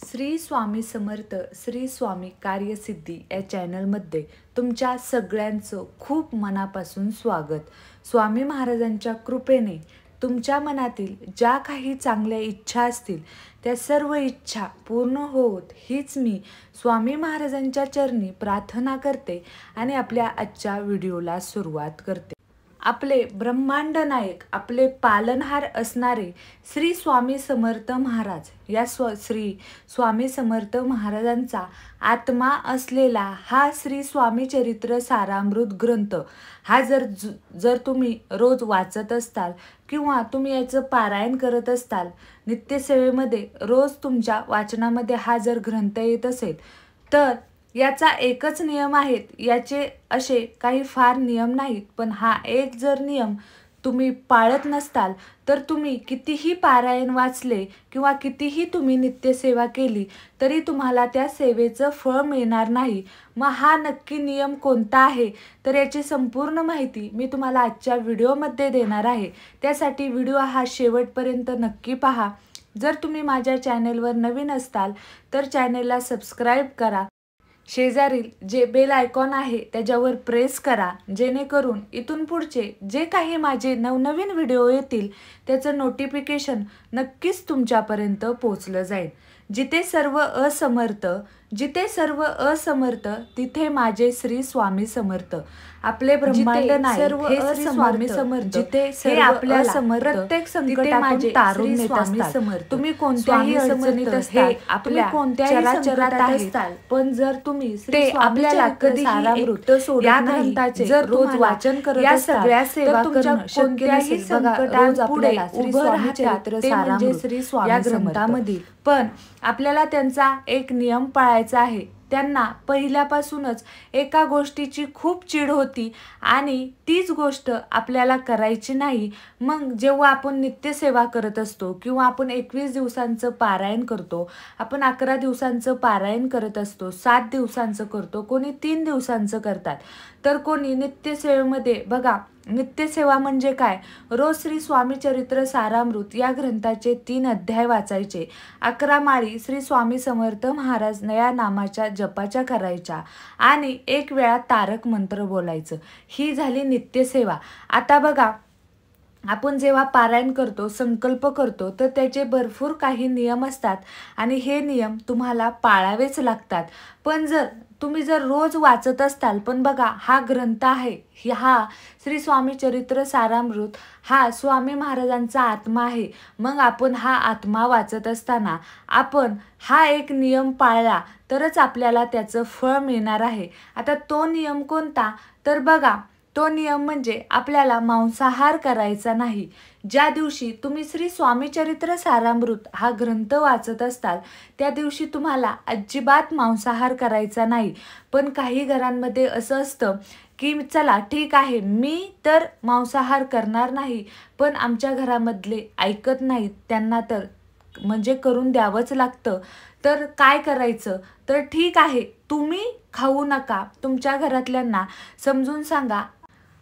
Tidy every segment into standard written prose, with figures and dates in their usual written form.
श्री स्वामी समर्थ श्री स्वामी कार्यसिद्धी या चॅनलमध्ये तुमच्या सगळ्यांचं खूप मनापासून स्वागत। स्वामी महाराजांच्या कृपेने तुमच्या मनातील ज्या काही चांगल्या इच्छा असतील त्या सर्व इच्छा पूर्ण होत हीच मी स्वामी महाराजांच्या चरणी प्रार्थना करते आणि आपल्या आजच्या व्हिडिओला सुरुवात करते। आपले ब्रह्मांड नायक आपले पालनहार असणारे श्री स्वामी समर्थ महाराज या श्री स्वामी समर्थ महाराजांचा आत्मा असलेला हा श्री स्वामी चरित्र सारामृत ग्रंथ हा जर तुम्ही रोज वाचत असताल किंवा तुम्ही याचं पारायण करत असताल, नित्यसेवेमध्ये रोज तुमच्या वाचनामध्ये हा जर ग्रंथ येत असेल तर याचा एकच नियम आहे। याचे असे काही फार नियम नाहीत, पण हा एक जर नियम तुम्ही पाळत नसताल तर तुम्ही कितीही पारायण वाचले किंवा कितीही तुम्ही नित्यसेवा केली तरी तुम्हाला त्या सेवेचं फळ मिळणार नाही। मग हा नक्की नियम कोणता आहे तर याची संपूर्ण माहिती मी तुम्हाला आजच्या व्हिडिओमध्ये देणार आहे। त्यासाठी व्हिडिओ हा शेवटपर्यंत नक्की पहा। जर तुम्ही माझ्या चॅनेलवर नवीन असताल तर चॅनेलला सबस्क्राईब करा, शेजारील जे बेल आयकॉन आहे त्याच्यावर प्रेस करा, जेणेकरून इथून पुढचे जे काही माझे नवनवीन व्हिडिओ येतील त्याचं नोटिफिकेशन नक्कीच तुमच्यापर्यंत पोहोचलं जाईल। जिथे सर्व असमर्थ तिथे माझे श्री स्वामी समर्थ। आपले ब्रह्मांड नायक हे श्री स्वामी समर्थ जिथे हे आपल्या समर्थ प्रत्येक संकटातून तारून नेत असतात। तुम्ही कोणत्याही अडचणीत असताल, आपल्या कोणत्याही चराचरात असताल, पण जर तुम्ही श्री आपल्याला कधीही या ग्रंथाचे जर रोज वाचन करत या सगळ्या सेवा करणं कोणत्याही संकटात पुढे उभं राहतात ते म्हणजे श्री स्वामी ग्रंथामधील। पण आपल्याला त्यांचा एक नियम पाळायचा आहे। त्यांना पहिल्यापासूनच एका गोष्टीची खूप चीड होती आणि तीच गोष्ट आपल्याला करायची नाही। मग जेव्हा आपण नित्यसेवा करत असतो किंवा आपण 21 दिवसांचं पारायण करतो, आपण 11 दिवसांचं पारायण करत असतो, 7 दिवसांचं करतो, कोणी 3 दिवसांचं करतात, तर कोणी नित्यसेवेमध्ये बघा, नित्यसेवा म्हणजे काय, रोज श्री स्वामी चरित्र सारामृत या ग्रंथाचे 3 अध्याय वाचायचे, 11 माळी श्री स्वामी समर्थ महाराज या नामाच्या जपाच्या करायच्या आणि 1 वेळा तारक मंत्र बोलायचं। ही झाली नित्यसेवा। आता बघा, आपण जेव्हा पारायण करतो, संकल्प करतो, तर त्याचे भरपूर काही नियम असतात आणि हे नियम तुम्हाला पाळावेच लागतात। पण तुम्ही जर रोज वाचत असताल, पण बघा हा ग्रंथ आहे, हा श्री स्वामी चरित्र सारामृत हा स्वामी महाराजांचा आत्मा आहे। मग आपण हा आत्मा वाचत असताना आपण हा एक नियम पाळला तरच आपल्याला त्याचं फळ मिळणार आहे। आता तो नियम कोणता तर बघा, तो नियम म्हणजे आपल्याला मांसाहार करायचा नाही। ज्या दिवशी तुम्ही श्री स्वामी चरित्र सारामृत हा ग्रंथ वाचत असताल त्या दिवशी तुम्हाला अजिबात मांसाहार करायचा नाही। पण काही घरांमध्ये असं असतं की चला ठीक आहे, मी तर मांसाहार करणार नाही, पण आमच्या घरामधले ऐकत नाहीत, त्यांना तर म्हणजे करून द्यावंच लागतं। तर काय करायचं तर ठीक आहे, तुम्ही खाऊ नका, तुमच्या घरातल्यांना समजून सांगा।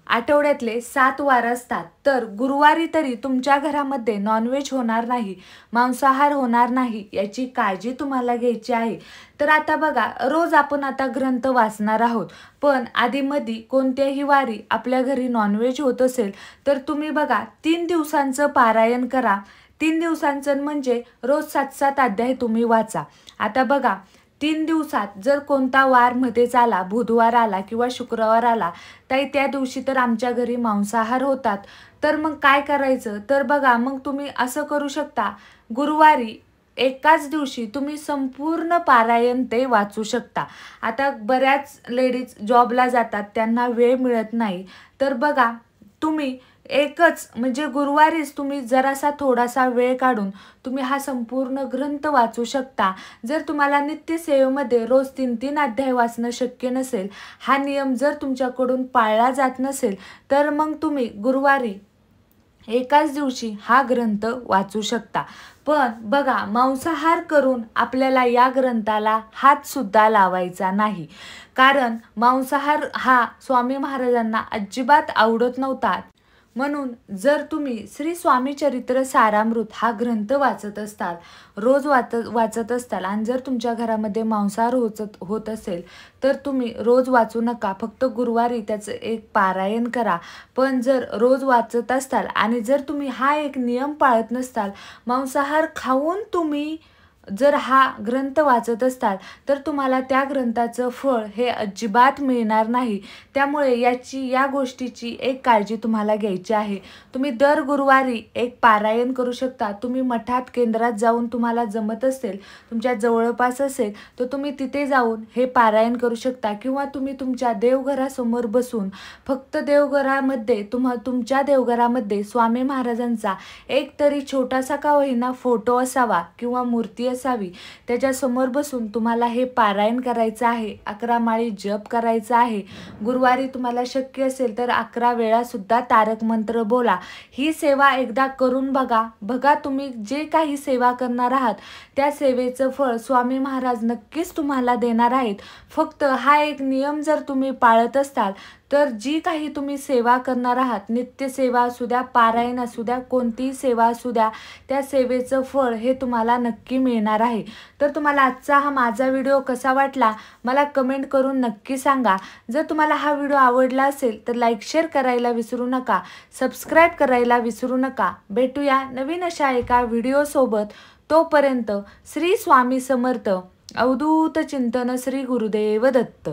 आठवड्यातले 7 वार असतात तर गुरुवारी तरी तुमच्या घरामध्ये नॉनव्हेज होणार नाही, मांसाहार होणार नाही, याची काळजी तुम्हाला घ्यायची आहे। तर आता बघा, रोज आपण आता ग्रंथ वाचणार आहोत, पण आधीमध्ये कोणत्याही वारी आपल्या घरी नॉनव्हेज होत असेल तर तुम्ही बघा 3 दिवसांचं पारायण करा। 3 दिवसांचं म्हणजे रोज 7-7 अध्याय तुम्ही वाचा। आता बघा, 3 दिवसात जर कोणता वार मध्येच आला, बुधवार आला किंवा शुक्रवार आला, तर त्या दिवशी तर आमच्या घरी मांसाहार होतात, तर मग काय करायचं तर बघा, मग तुम्ही असं करू शकता, गुरुवारी एकाच दिवशी तुम्ही संपूर्ण पारायण ते वाचू शकता। आता बऱ्याच लेडीज जॉबला जातात, त्यांना वेळ मिळत नाही, तर बघा तुम्ही एकच म्हणजे गुरुवारीच तुम्ही जरासा थोडासा वेळ काढून तुम्ही हा संपूर्ण ग्रंथ वाचू शकता। जर तुम्हाला नित्यसेवेमध्ये रोज 3-3 अध्याय वाचणं शक्य नसेल, हा नियम जर तुमच्याकडून पाळला जात नसेल, तर मग तुम्ही गुरुवारी एकाच दिवशी हा ग्रंथ वाचू शकता। पण बघा, मांसाहार करून आपल्याला या ग्रंथाला हात सुद्धा लावायचा नाही, कारण मांसाहार हा स्वामी महाराजांना अजिबात आवडत नव्हता। म्हणून जर तुम्ही श्री स्वामी चरित्र सारामृत हा ग्रंथ वाचत असताल, रोज वाचत असताल आणि जर तुमच्या घरामध्ये मांसाहार होत असेल तर तुम्ही रोज वाचू नका, फक्त गुरुवारी त्याचं एक पारायण करा. पण जर रोज वाचत असताल आणि जर तुम्ही हा एक नियम पाळत नसताल, मांसाहार खाऊन तुम्ही जर हा ग्रंथ वाचत असताल तर तुम्हाला त्या ग्रंथाचं फळ हे अजिबात मिळणार नाही. त्यामुळे या गोष्टीची एक काळजी तुम्हाला घ्यायची आहे. तुम्ही दर गुरुवारी एक पारायण करू शकता. तुम्ही मठात केंद्रात जाऊन तुम्हाला जमत असेल, तुमच्या जवळपास असेल तर तुम्ही तिथे जाऊन हे पारायण करू शकता. किंवा तुम्ही तुमच्या देवघरासमोर बसून फक्त देवघरामध्ये तुमच्या देवघरामध्ये स्वामी महाराजांचा एक तरी छोटासा का होईना फोटो असावा किंवा मूर्ती असावी, त्याच्यासमोर बसून तुम्हाला हे पारायण करायचं आहे. 11 माळी जप करायचा आहे. गुरुवारी तुम्हाला शक्य असेल तर 11 वेळा सुद्धा तारक मंत्र बोला. ही सेवा एकदा करून बघा. तुम्ही जे काही सेवा करणार आहात त्या सेवेचं फळ स्वामी महाराज नक्कीच तुम्हाला देणार आहेत. फक्त हा एक नियम जर तुम्ही पाळत असताल तर जी काही तुम्ही सेवा करणार आहात, नित्यसेवा असू द्या, पारायण असू द्या, कोणतीही सेवा असू द्या, त्या सेवेचं फळ हे तुम्हाला नक्की मिळणार आहे. तर तुम्हाला आजचा हा माझा व्हिडिओ कसा वाटला मला कमेंट करून नक्की सांगा. जर तुम्हाला हा व्हिडिओ आवडला असेल तर लाईक शेअर करायला विसरू नका, सबस्क्राईब करायला विसरू नका. भेटूया नवीन अशा एका व्हिडिओसोबत. तोपर्यंत श्री स्वामी समर्थ. अवधूत चिंतन. श्री गुरुदेव दत्त.